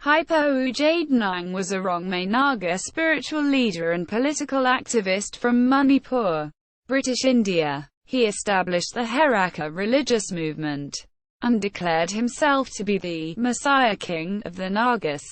Haipou Jadonang was a Rongmei Naga spiritual leader and political activist from Manipur, British India. He established the Heraka religious movement and declared himself to be the Messiah King of the Nagas.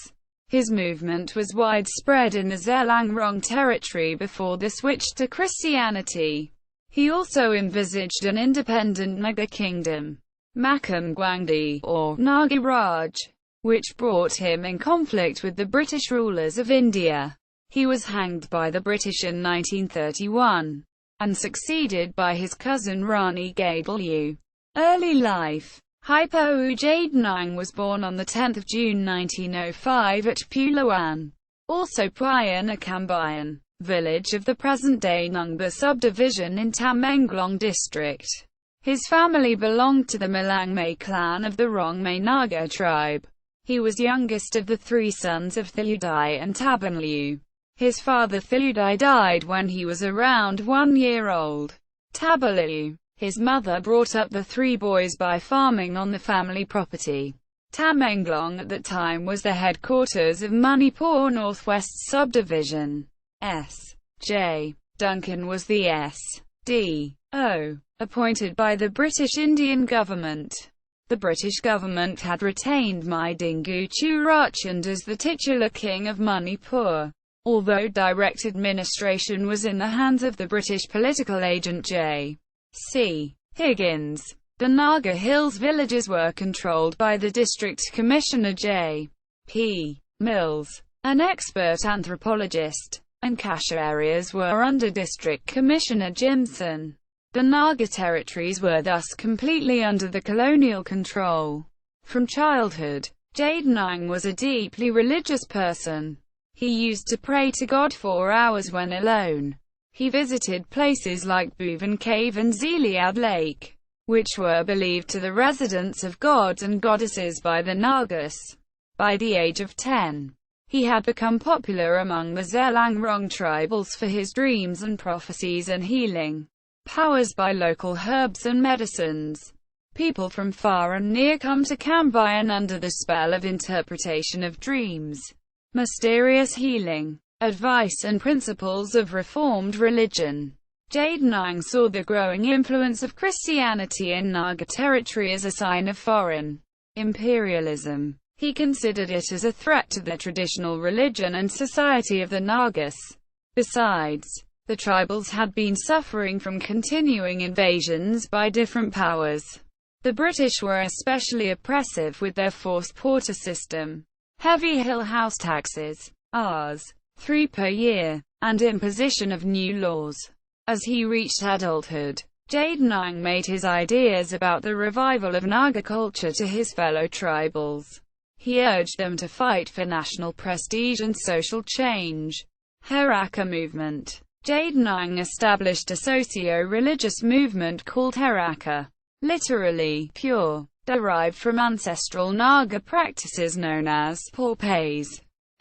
His movement was widespread in the Zeliangrong territory before the switch to Christianity. He also envisaged an independent Naga kingdom, Makam Gwangdi, or Naga Raj, which brought him in conflict with the British rulers of India. He was hanged by the British in 1931, and succeeded by his cousin Rani Gaidinliu. Early life. Haipou Jadonang was born on 10 June 1905 at Pulawan, also Puyanakambayan, village of the present-day Nungba subdivision in Tamenglong district. His family belonged to the Malangmay clan of the Rongmei Naga tribe. He was youngest of the three sons of Thiludai and Tabanliu. His father Thiludai died when he was around 1 year old. Tabanliu, his mother, brought up the three boys by farming on the family property. Tamenglong at that time was the headquarters of Manipur Northwest Subdivision. S.J. Duncan was the S.D.O. appointed by the British Indian government. The British government had retained Maidingu Churachand as the titular king of Manipur, although direct administration was in the hands of the British political agent J.C. Higgins. The Naga Hills villages were controlled by the district commissioner J.P. Mills, an expert anthropologist, and Kasha areas were under district commissioner Jimson. The Naga territories were thus completely under the colonial control. From childhood, Jadonang was a deeply religious person. He used to pray to God 4 hours when alone. He visited places like Bhuvan Cave and Zeliad Lake, which were believed to the residence of gods and goddesses by the Nagas. By the age of 10, he had become popular among the Zeliangrong tribals for his dreams and prophecies and healing powers by local herbs and medicines. People from far and near come to Kambayan under the spell of interpretation of dreams, mysterious healing, advice and principles of reformed religion. Jadonang saw the growing influence of Christianity in Naga territory as a sign of foreign imperialism. He considered it as a threat to the traditional religion and society of the Nagas. Besides, the tribals had been suffering from continuing invasions by different powers. The British were especially oppressive with their forced porter system, heavy hill house taxes, Rs. 3 per year, and imposition of new laws. As he reached adulthood, Jadonang made his ideas about the revival of Naga culture to his fellow tribals. He urged them to fight for national prestige and social change. Heraka movement. Jadonang established a socio-religious movement called Heraka, literally, pure, derived from ancestral Naga practices known as Porpays.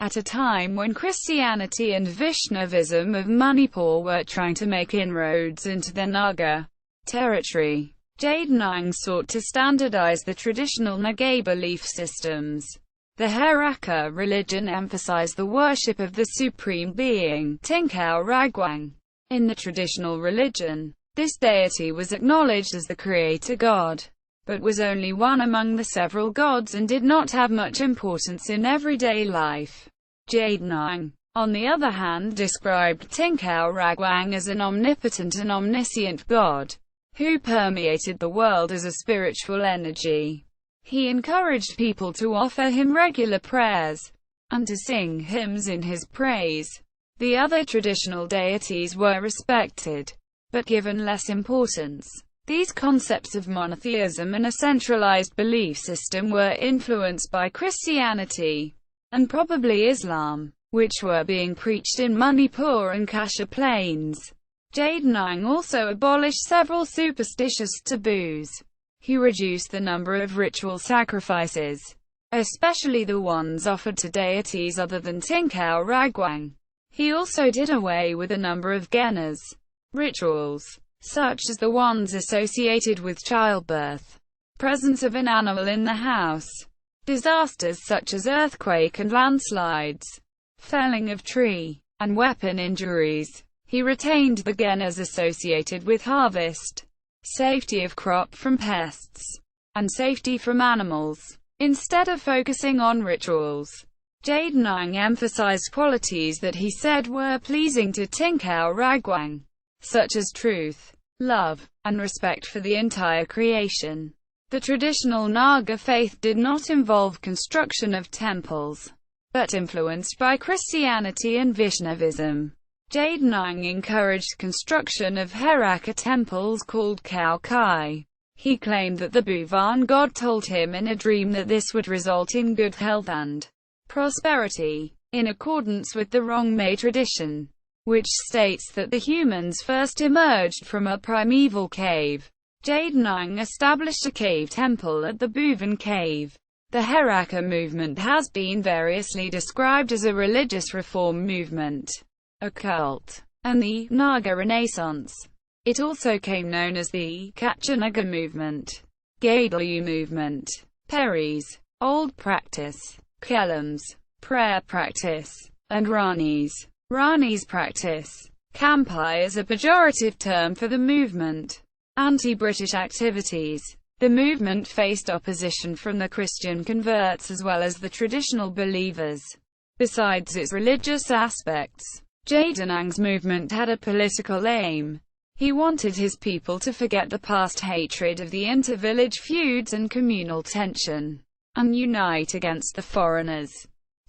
At a time when Christianity and Vaishnavism of Manipur were trying to make inroads into the Naga territory, Jadonang sought to standardize the traditional Naga belief systems. The Heraka religion emphasized the worship of the supreme being, Tingkau Ragwang. In the traditional religion, this deity was acknowledged as the creator god, but was only one among the several gods and did not have much importance in everyday life. Jadonang, on the other hand, described Tingkau Ragwang as an omnipotent and omniscient god, who permeated the world as a spiritual energy. He encouraged people to offer him regular prayers, and to sing hymns in his praise. The other traditional deities were respected, but given less importance. These concepts of monotheism and a centralized belief system were influenced by Christianity, and probably Islam, which were being preached in Manipur and Kasha plains. Jadonang also abolished several superstitious taboos. He reduced the number of ritual sacrifices, especially the ones offered to deities other than Tingkau Ragwang. He also did away with a number of Genas rituals, such as the ones associated with childbirth, presence of an animal in the house, Disasters such as earthquake and landslides, felling of tree, and weapon injuries. He retained the genas associated with harvest, safety of crop from pests, and safety from animals. Instead of focusing on rituals, Jadonang emphasized qualities that he said were pleasing to Tingkau Ragwang, such as truth, love, and respect for the entire creation. The traditional Naga faith did not involve construction of temples, but influenced by Christianity and Vaishnavism. Jadonang encouraged construction of Heraka temples called Khao Kai. He claimed that the Bhuvan god told him in a dream that this would result in good health and prosperity, in accordance with the Rongmei tradition, which states that the humans first emerged from a primeval cave. Jadonang established a cave temple at the Bhuvan cave. The Heraka movement has been variously described as a religious reform movement, a cult, and the Naga Renaissance. It also came known as the Naga movement, Gaidinliu movement, Peris, old practice, Kelams, prayer practice, and Rani's practice. Kampai is a pejorative term for the movement. Anti-British activities. The movement faced opposition from the Christian converts as well as the traditional believers. Besides its religious aspects, Jadonang's movement had a political aim. He wanted his people to forget the past hatred of the inter-village feuds and communal tension, and unite against the foreigners.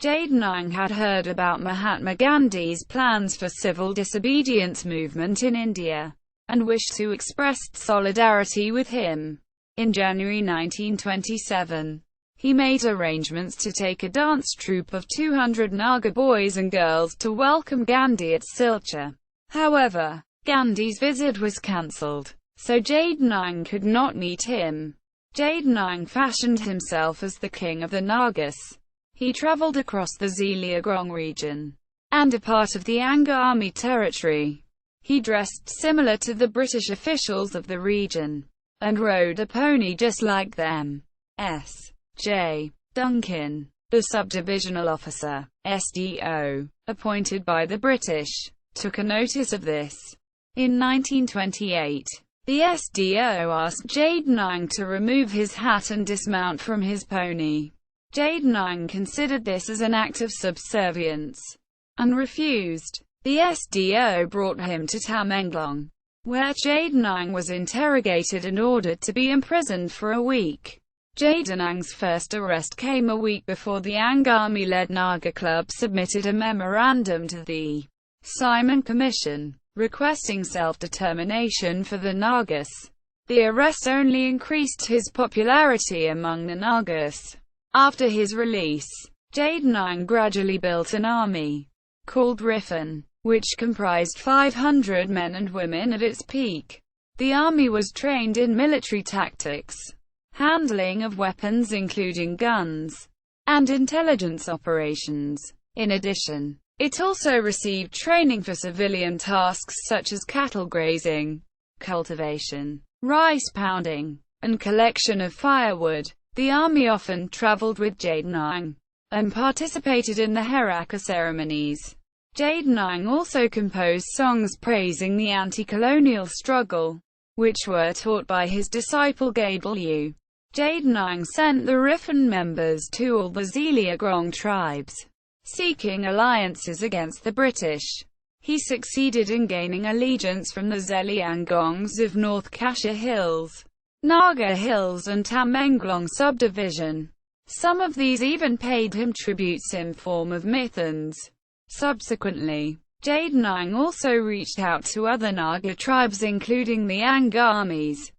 Jadonang had heard about Mahatma Gandhi's plans for civil disobedience movement in India, and wished to express solidarity with him. In January 1927, he made arrangements to take a dance troupe of 200 Naga boys and girls to welcome Gandhi at Silchar. However, Gandhi's visit was cancelled, so Jadonang could not meet him. Jadonang fashioned himself as the king of the Nagas. He travelled across the Zeliangrong region, and a part of the Angami territory. He dressed similar to the British officials of the region, and rode a pony just like them. S.J. Duncan, the subdivisional officer, SDO, appointed by the British, took a notice of this. In 1928, the SDO asked Jadonang to remove his hat and dismount from his pony. Jadonang considered this as an act of subservience, and refused. The SDO brought him to Tamenglong, where Jadonang was interrogated and ordered to be imprisoned for a week. Jadonang's first arrest came a week before the Angami-led Naga Club submitted a memorandum to the Simon Commission, requesting self-determination for the Nagas. The arrest only increased his popularity among the Nagas. After his release, Jadonang gradually built an army, called Rifan, which comprised 500 men and women at its peak. The army was trained in military tactics, handling of weapons including guns, and intelligence operations. In addition, it also received training for civilian tasks such as cattle grazing, cultivation, rice pounding, and collection of firewood. The army often traveled with Jadonang, and participated in the Heraka ceremonies. Jadonang also composed songs praising the anti-colonial struggle, which were taught by his disciple Gaidinliu. Jadonang sent the Rifan members to all the Zeliangrong tribes, seeking alliances against the British. He succeeded in gaining allegiance from the Zeliangrongs of North Kashmir Hills, Naga Hills and Tamenglong subdivision. Some of these even paid him tributes in form of mithans. Subsequently, Jadonang also reached out to other Naga tribes including the Angamis,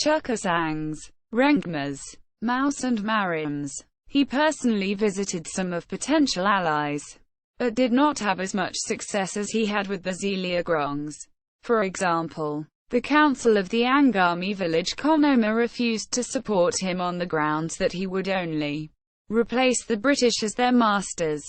Chukasangs, Rengmas, Maus and Mariams. He personally visited some of potential allies, but did not have as much success as he had with the Zeliangrongs. For example, the council of the Angami village Konoma refused to support him on the grounds that he would only replace the British as their masters.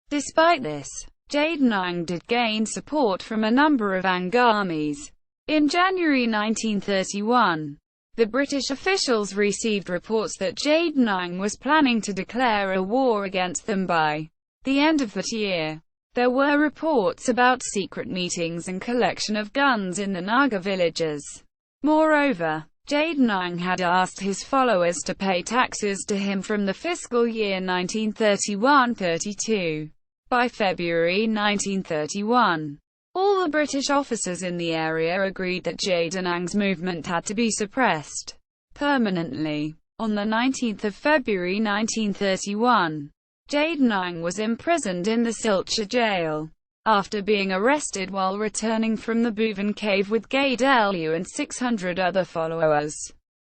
Despite this, Jadonang did gain support from a number of Angamis. In January 1931, The British officials received reports that Jadonang was planning to declare a war against them by the end of that year. There were reports about secret meetings and collection of guns in the Naga villages. Moreover, Jadonang had asked his followers to pay taxes to him from the fiscal year 1931-32. By February 1931, all the British officers in the area agreed that Jadonang's movement had to be suppressed permanently. On the 19th of February 1931, Jadonang was imprisoned in the Silchar jail, after being arrested while returning from the Bhuvan cave with Gaidinliu and 600 other followers.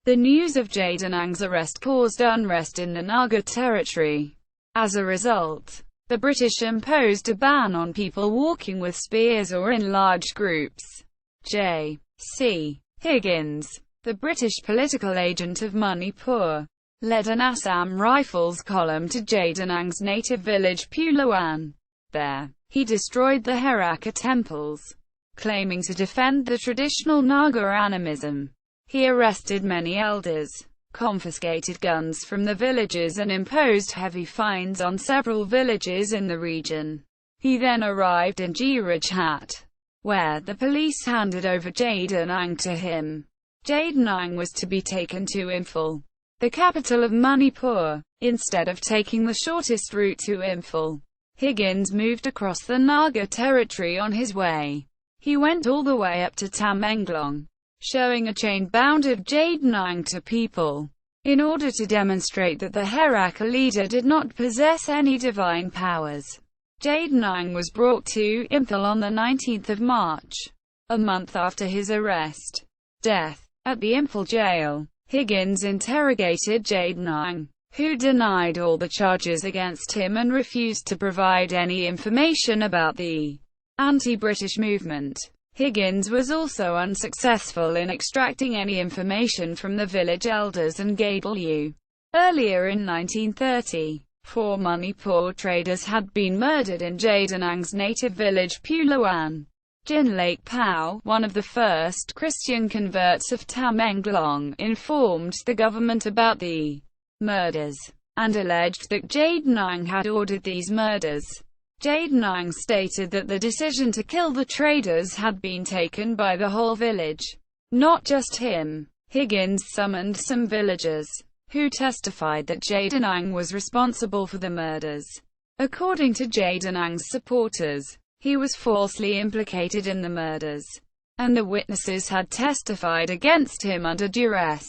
The news of Jadonang's arrest caused unrest in the Naga territory. As a result, the British imposed a ban on people walking with spears or in large groups. J.C. Higgins, the British political agent of Manipur, led an Assam Rifles column to Jadonang's native village Pulawan. There, he destroyed the Heraka temples, claiming to defend the traditional Naga animism. He arrested many elders, confiscated guns from the villages and imposed heavy fines on several villages in the region. He then arrived in Jirajhat, where the police handed over Jadonang to him. Jadonang was to be taken to Imphal, the capital of Manipur. Instead of taking the shortest route to Imphal, Higgins moved across the Naga territory on his way. He went all the way up to Tamenglong, showing a chain bound of Jadonang to people, in order to demonstrate that the Heraka leader did not possess any divine powers. Jadonang was brought to Imphal on the 19th of March, a month after his arrest. Death. At the Imphal jail, Higgins interrogated Jadonang, who denied all the charges against him and refused to provide any information about the anti-British movement. Higgins was also unsuccessful in extracting any information from the village elders and Gaidinliu. Earlier in 1930, 4 Manipur traders had been murdered in Jadonang's native village Pulawan. Jinlake Pao, one of the first Christian converts of Tamenglong, informed the government about the murders, and alleged that Jadonang had ordered these murders. Jadonang stated that the decision to kill the traders had been taken by the whole village, not just him. Higgins summoned some villagers, who testified that Jadonang was responsible for the murders. According to Jadonang's supporters, he was falsely implicated in the murders, and the witnesses had testified against him under duress.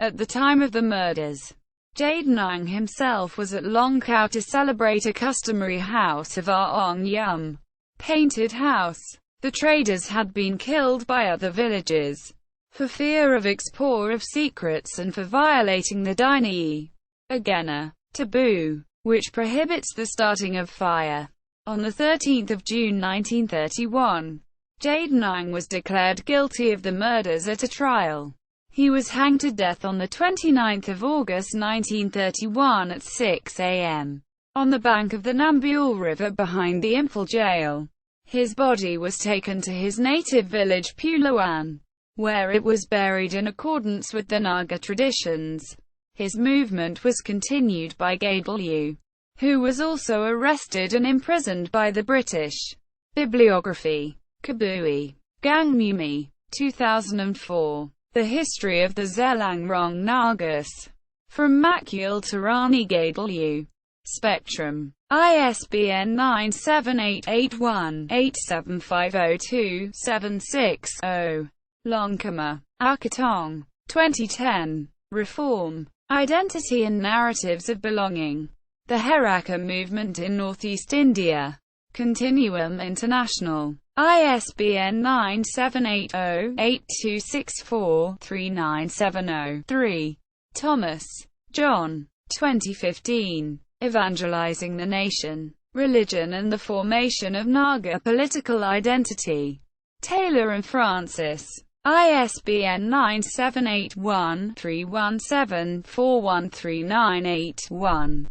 At the time of the murders, Jadonang himself was at Longkau to celebrate a customary house of Aong Yum, painted house. The traders had been killed by other villages, for fear of exposure of secrets and for violating the Dainai Agena taboo, which prohibits the starting of fire. On 13 June 1931, Jadonang was declared guilty of the murders at a trial. He was hanged to death on 29 August 1931 at 6 a.m. on the bank of the Nambyul River behind the Imphal jail. His body was taken to his native village Pulawan, where it was buried in accordance with the Naga traditions. His movement was continued by Gaidinliu, who was also arrested and imprisoned by the British. Bibliography. Kabui. Gangmumi. 2004. The History of the Zeliangrong Nagas. From Makul to Rani Gaidinliu. Spectrum. ISBN 97881-87502-76-0. Longkama. Akatong. 2010. Reform. Identity and Narratives of Belonging. The Heraka Movement in Northeast India. Continuum International. ISBN 978-0-8264-3970-3. Thomas, John. 2015. Evangelizing the Nation, Religion and the Formation of Naga Political Identity. Taylor and Francis. ISBN 9781317413981.